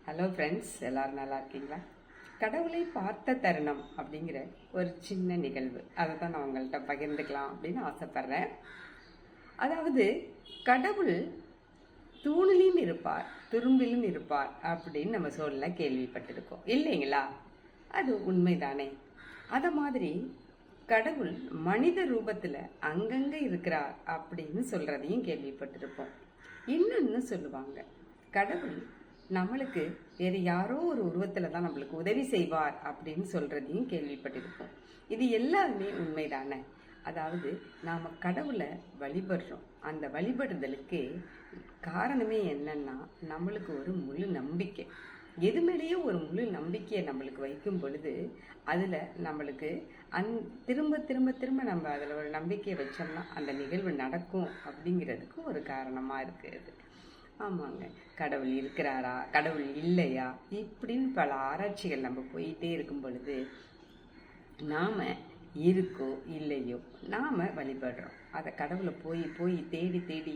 Hello friends, எல்லோரும் நல்லா இருக்கீங்களா? கடவுளை பார்த்த தருணம் அப்படிங்கிற ஒரு சின்ன நிகழ்வு, அதை தான் நான் உங்கள்கிட்ட பகிர்ந்துக்கலாம் அப்படின்னு ஆசைப்பட்றேன். அதாவது, கடவுள் தூணிலும் இருப்பார், துரும்பிலும் இருப்பார் அப்படின்னு நம்ம சொல்ல கேள்விப்பட்டிருக்கோம் இல்லைங்களா? அது உண்மைதானே? அதை மாதிரி கடவுள் மனித ரூபத்தில் அங்கங்கே இருக்கிறார் அப்படின்னு சொல்கிறதையும் கேள்விப்பட்டிருப்போம். இன்னொன்று சொல்லுவாங்க, கடவுள் நம்மளுக்கு வேறு யாரோ ஒரு உருவத்தில் தான் நம்மளுக்கு உதவி செய்வார் அப்படின்னு சொல்கிறதையும் கேள்விப்பட்டிருப்போம். இது எல்லாருமே உண்மைதானே? அதாவது நாம் கடவுளை வழிபடுறோம். அந்த வழிபடுதலுக்கு காரணமே என்னன்னா, நம்மளுக்கு ஒரு முழு நம்பிக்கை. எது மேலேயோ ஒரு முழு நம்பிக்கையை நம்மளுக்கு வைக்கும் பொழுது அதில் நம்மளுக்கு திரும்ப திரும்ப திரும்ப நம்ம அதில் ஒரு நம்பிக்கையை வச்சோம்னா அந்த நிகழ்வு நடக்கும் அப்படிங்கிறதுக்கு ஒரு காரணமாக இருக்குது. ஆமாங்க, கடவுள் இருக்கிறாரா, கடவுள் இல்லையா, இப்படின்னு பல ஆராய்ச்சிகள் நம்ம போயிட்டே இருக்கும் பொழுது நாம் இருக்கோ இல்லையோ நாம் வழிபடுறோம். அதை கடவுளை போய் போய் தேடி தேடி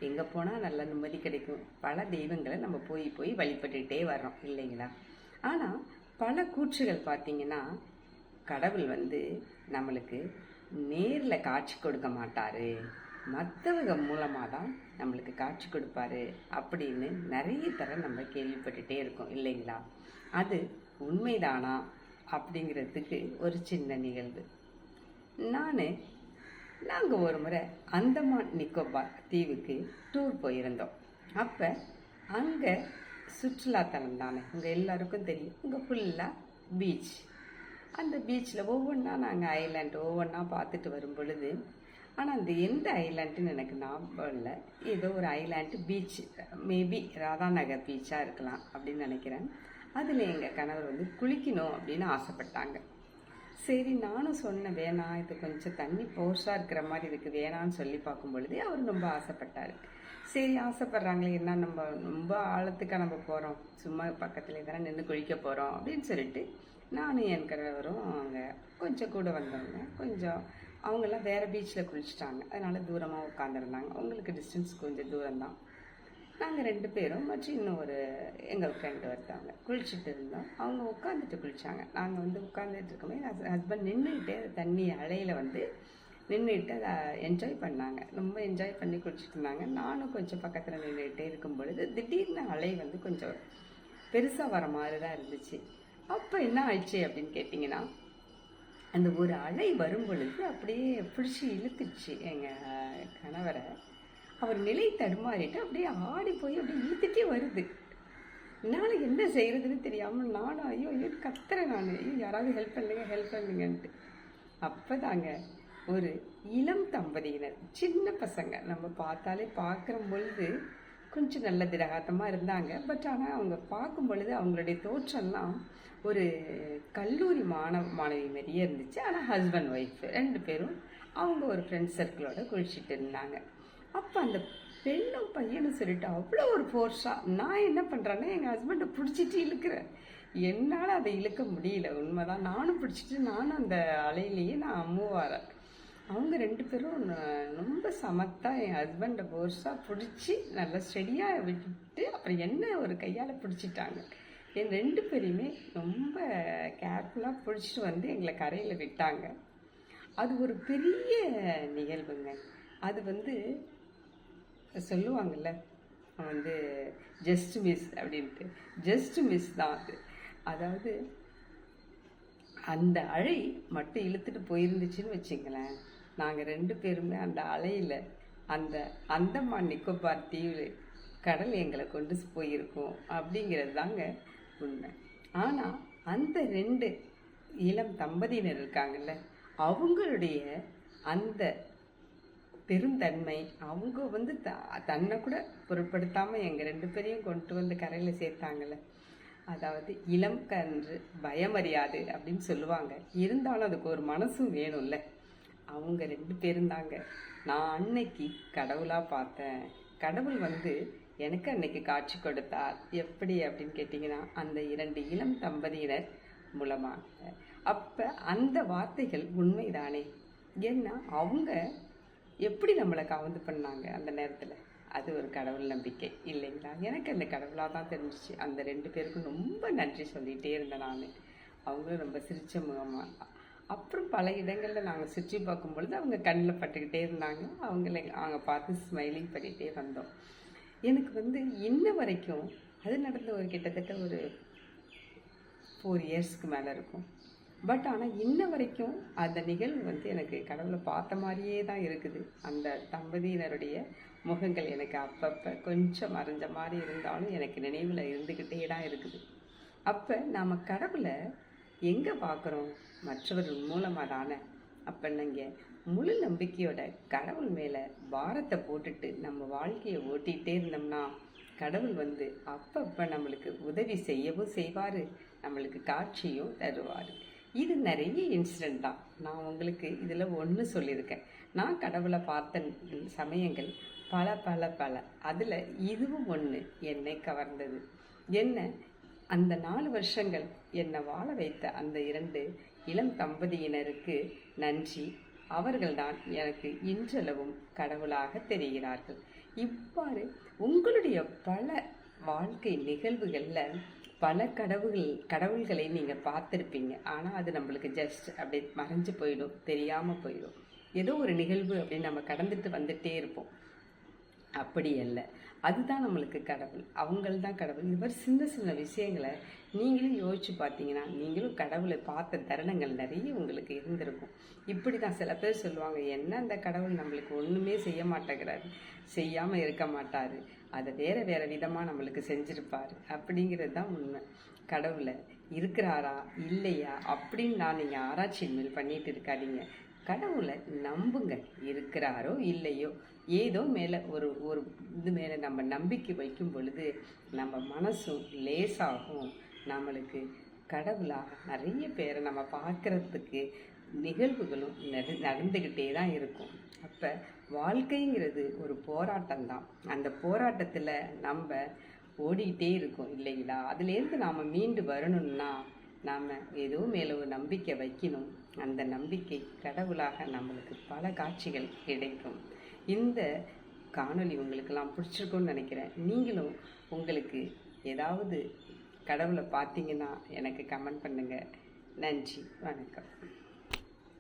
எங்கே போனால் நல்ல நிம்மதி கிடைக்கும், பல தெய்வங்களை நம்ம போய் போய் வழிபட்டுகிட்டே வர்றோம் இல்லைங்களா? ஆனால் பல கூற்றுகள் பார்த்திங்கன்னா, கடவுள் நம்மளுக்கு நேரில் காட்சி கொடுக்க மாட்டார், மற்றவங்க மூலமாக தான் நம்மளுக்கு காட்சி கொடுப்பாரு அப்படின்னு நிறைய தடவை நம்ம கேள்விப்பட்டுட்டே இருக்கோம் இல்லைங்களா? அது உண்மைதானா அப்படிங்கிறதுக்கு ஒரு சின்ன நிகழ்வு. நாங்கள் ஒரு முறை அந்தமான் நிக்கோபார் தீவுக்கு டூர் போயிருந்தோம். அப்போ அங்கே சுற்றுலாத்தலம் தானே, உங்கள் எல்லாருக்கும் தெரியும், இங்கே ஃபுல்லாக பீச். அந்த பீச்சில் ஒவ்வொன்றா நாங்கள் ஐலாண்ட் ஒவ்வொன்றா பார்த்துட்டு வரும் பொழுது, ஆனால் அந்த எந்த ஐலாண்டுன்னு எனக்கு ஞாபகம் இல்லை. ஏதோ ஒரு ஐலாண்டு பீச், மேபி ராதாநகர் பீச்சாக இருக்கலாம் அப்படின்னு நினைக்கிறேன். அதில் எங்கள் கணவர் குளிக்கணும் அப்படின்னு ஆசைப்பட்டாங்க. சரி, நானும் சொன்னேன் வேணாம், இது கொஞ்சம் தண்ணி போர்ஸாக இருக்கிற மாதிரி இருக்குது, வேணான்னு சொல்லி பார்க்கும் பொழுதே அவர் ரொம்ப ஆசைப்பட்டார். சரி, ஆசைப்பட்றாங்களே என்ன, நம்ம ரொம்ப ஆழத்துக்காக நம்ம போகிறோம், சும்மா பக்கத்துலேயே தானே நின்று குளிக்க போகிறோம் அப்படின்னு சொல்லிட்டு நானும் என் கணவரும் அங்கே கொஞ்சம் கூட வந்தவங்க. கொஞ்சம் அவங்கெல்லாம் வேறு பீச்சில் குளிச்சுட்டாங்க, அதனால் தூரமாக உட்காந்துருந்தாங்க. அவங்களுக்கு டிஸ்டன்ஸ் கொஞ்சம் தூரம்தான். நாங்கள் 2 பேரும் மற்றும் இன்னும் ஒரு எங்கள் ஃப்ரெண்டு ஒருத்தவங்க குளிச்சுட்டு இருந்தோம். அவங்க உட்காந்துட்டு குளித்தாங்க. நாங்கள் உட்காந்துட்டு இருக்கோமே, ஹஸ்பண்ட் நின்றுக்கிட்டே தண்ணி அலையில் நின்றுட்டு அதை என்ஜாய் பண்ணாங்க. ரொம்ப என்ஜாய் பண்ணி குளிச்சுட்டு இருந்தாங்க. நானும் கொஞ்சம் பக்கத்தில் நின்றுக்கிட்டே இருக்கும் பொழுது திடீர்னு அலை கொஞ்சம் பெருசாக வர மாதிரி தான் இருந்துச்சு. அப்போ என்ன ஆயிடுச்சு அப்படின்னு கேட்டிங்கன்னா, அந்த ஒரு அலை வரும் பொழுது அப்படியே பிடிச்சி இழுத்துடுச்சு எங்கள் கணவரை. அவர் நிலை தடுமாறிட்டு அப்படியே ஆடி போய் அப்படியே இழுத்துட்டே வருது. என்னால் என்ன செய்கிறதுன்னு தெரியாமல் நானும் ஐயோ கத்துறேன். ஐயோ யாராவது ஹெல்ப் பண்ணுங்கன்ட்டு. அப்போ தாங்க ஒரு இளம் தம்பதியினர், சின்ன பசங்க, நம்ம பார்த்தாலே பார்க்குற பொழுது கொஞ்சம் நல்ல திடகாத்தமாக இருந்தாங்க. பட் ஆனால் அவங்க பார்க்கும் பொழுது அவங்களுடைய தோற்றம்லாம் ஒரு கல்லூரி மாணவி மாதிரியே இருந்துச்சு. ஆனால் ஹஸ்பண்ட் ஒய்ஃப் 2 பேரும் அவங்க ஒரு ஃப்ரெண்ட்ஸ் சர்க்கிளோட குளிச்சுட்டு இருந்தாங்க. அப்போ அந்த பெண்ணும் பையனும் சொல்லிட்டு அவ்வளோ ஒரு ஃபோர்ஸாக நான் என்ன பண்ணுறேன்னா எங்கள் ஹஸ்பண்டை பிடிச்சிட்டு இழுக்கிறேன். என்னால் அதை இழுக்க முடியல, உண்மைதான். நானும் பிடிச்சிட்டு நானும் அந்த அலையிலேயே நான் மூவ் ஆகிறேன். அவங்க 2 பேரும் ரொம்ப சமத்தாக என் ஹஸ்பண்டை ஃபோர்ஸாக பிடிச்சி நல்லா ஸ்டெடியாக விட்டுட்டு அப்புறம் என்ன ஒரு கையால் பிடிச்சிட்டாங்க. என் 2 பேரையுமே ரொம்ப கேர்ஃபுல்லாக பிடிச்சிட்டு எங்களை கரையில் விட்டாங்க. அது ஒரு பெரிய நிகழ்வுங்க. அது சொல்லுவாங்கள்ல, ஜஸ்ட் மிஸ் அப்படின்ட்டு, ஜஸ்ட் மிஸ் தான் அது. அதாவது அந்த அலை மட்டும் இழுத்துட்டு போயிருந்துச்சுன்னு வச்சுங்களேன், நாங்கள் 2 பேருமே அந்த அலையில் அந்த அந்தமான் நிக்கோபார் தீவு கடல் எங்களை கொண்டு போயிருக்கோம் அப்படிங்கிறது தாங்க உண்மை. ஆனால் அந்த 2 இளம் தம்பதியினர் இருக்காங்கல்ல, அவங்களுடைய அந்த பெருந்தன்மை, அவங்க தன்னை கூட பொருட்படுத்தாமல் எங்கள் 2 பேரையும் கொண்டு கரையில் சேர்த்தாங்கல்ல. அதாவது இளம் கன்று பயமறியாது அப்படின்னு சொல்லுவாங்க. இருந்தாலும் அதுக்கு ஒரு மனசும் வேணும்ல. அவங்க 2 பேரும் தாங்க நான் அன்னைக்கு கடவுளாக பார்த்தேன். கடவுள் எனக்கு அன்னைக்கு காட்சி கொடுத்தார். எப்படி அப்படின்னு கேட்டிங்கன்னா, அந்த 2 இளம் தம்பதியினர் மூலமாக. அப்போ அந்த வார்த்தைகள் உண்மைதானே? ஏன்னா அவங்க எப்படி நம்மளை கவர்ந்து பண்ணாங்க அந்த நேரத்தில், அது ஒரு கடவுள் நம்பிக்கை இல்லைங்களா? எனக்கு அந்த கடவுளாக தான் தெரிஞ்சிச்சு. அந்த 2 பேருக்கும் ரொம்ப நன்றி சொல்லிகிட்டே இருந்தேன் நான். அவங்களும் ரொம்ப சிரிச்ச முகமாக. அப்புறம் பல இடங்களில் நாங்கள் சுற்றி பார்க்கும்பொழுது அவங்க கண்ணில் பட்டுக்கிட்டே இருந்தாங்க. அவங்க பார்த்து ஸ்மைலிங் பண்ணிகிட்டே வந்தோம். எனக்கு வந்து இன்ன வரைக்கும் அது நடந்த ஒரு கிட்டத்தட்ட ஒரு 4 இயர்ஸ்க்கு மேலே இருக்கும். பட் ஆனால் இன்ன வரைக்கும் அந்த நிகழ்வு வந்து எனக்கு கடவுளை பார்த்த மாதிரியே தான் இருக்குது. அந்த தம்பதியினருடைய முகங்கள் எனக்கு அப்பப்போ கொஞ்சம் மறைஞ்ச மாதிரி இருந்தாலும் எனக்கு நினைவில் இருந்துக்கிட்டே தான் இருக்குது. அப்போ நாம் கடவுளை எங்கே பார்க்குறோம்? மற்றவர்கள் மூலமாக தானே. அப்போ நீங்கள் முழு நம்பிக்கையோட கடவுள் மேலே பாரத்தை போட்டுட்டு நம்ம வாழ்க்கையை ஓட்டிகிட்டே இருந்தோம்னா கடவுள் வந்து அப்பப்போ நம்மளுக்கு உதவி செய்யவும் செய்வார், நம்மளுக்கு காட்சியும் தருவார். இது நிறைய இன்சிடெண்ட் தான். நான் உங்களுக்கு இதில் ஒன்று சொல்லியிருக்கேன். நான் கடவுளை பார்த்த சமயங்கள் பல பல பல. அதில் இதுவும் ஒன்று என்னை கவர்ந்தது. என்ன, அந்த 4 வருஷங்கள் என்னை வாழ வைத்த அந்த 2 இளம் தம்பதியினருக்கு நன்றி. அவர்கள்தான் எனக்கு இன்றளவும் கடவுளாக தெரிகிறார்கள். இவ்வாறு உங்களுடைய பல வாழ்க்கை நிகழ்வுகளில் பல கடவுள்களை நீங்கள் பார்த்துருப்பீங்க. ஆனால் அது நம்மளுக்கு ஜஸ்ட் அப்படியே மறைஞ்சு போயிடும், தெரியாமல் போயிடும். ஏதோ ஒரு நிகழ்வு அப்படின்னு நம்ம கடந்துட்டு வந்துட்டே இருப்போம். அப்படி அல்ல, அதுதான் நம்மளுக்கு கடவுள். அவங்கள் தான் கடவுள். இது மாதிரி சின்ன சின்ன விஷயங்களை நீங்களும் யோசிச்சு பார்த்தீங்கன்னா நீங்களும் கடவுளை பார்த்த தருணங்கள் நிறைய உங்களுக்கு இருந்திருக்கும். இப்படி தான் சில பேர் சொல்லுவாங்க, என்ன அந்த கடவுள் நம்மளுக்கு ஒன்றுமே செய்ய மாட்டேங்கிறாரு, செய்யாமல் இருக்க மாட்டார், அதை வேறு விதமாக நம்மளுக்கு செஞ்சுருப்பார் அப்படிங்கிறது தான் உண்மை. கடவுளை இருக்கிறாரா இல்லையா அப்படின்னு நீங்கள் ஆராய்ச்சியின் மேல் பண்ணிட்டு இருக்காதீங்க. கடவுளை நம்புங்க. இருக்கிறாரோ இல்லையோ ஏதோ மேலே ஒரு இது மேலே நம்ம நம்பிக்கை வைக்கும் பொழுது நம்ம மனசும் லேசாகும். நம்மளுக்கு கடவுளாக நிறைய பேரை நம்ம பார்க்குறதுக்கு நிகழ்வுகளும் நடந்துக்கிட்டே தான் இருக்கும். அப்போ வாழ்க்கைங்கிறது ஒரு போராட்டம் தான். அந்த போராட்டத்தில் நம்ம ஓடிக்கிட்டே இருக்கோம் இல்லைங்களா? அதுலேருந்து நாம் மீண்டு வரணும்னா நாம் ஏதோ மேலே ஒரு நம்பிக்கை வைக்கணும். அந்த நம்பிக்கை கடவுளாக நம்மளுக்கு பல காட்சிகள் கிடைக்கும். இந்த காணொளி உங்களுக்கெல்லாம் பிடிச்சிருக்குன்னு நினைக்கிறேன். நீங்களும் உங்களுக்கு ஏதாவது கடவுளை பார்த்தீங்கன்னா எனக்கு கமெண்ட் பண்ணுங்கள். நன்றி, வணக்கம்.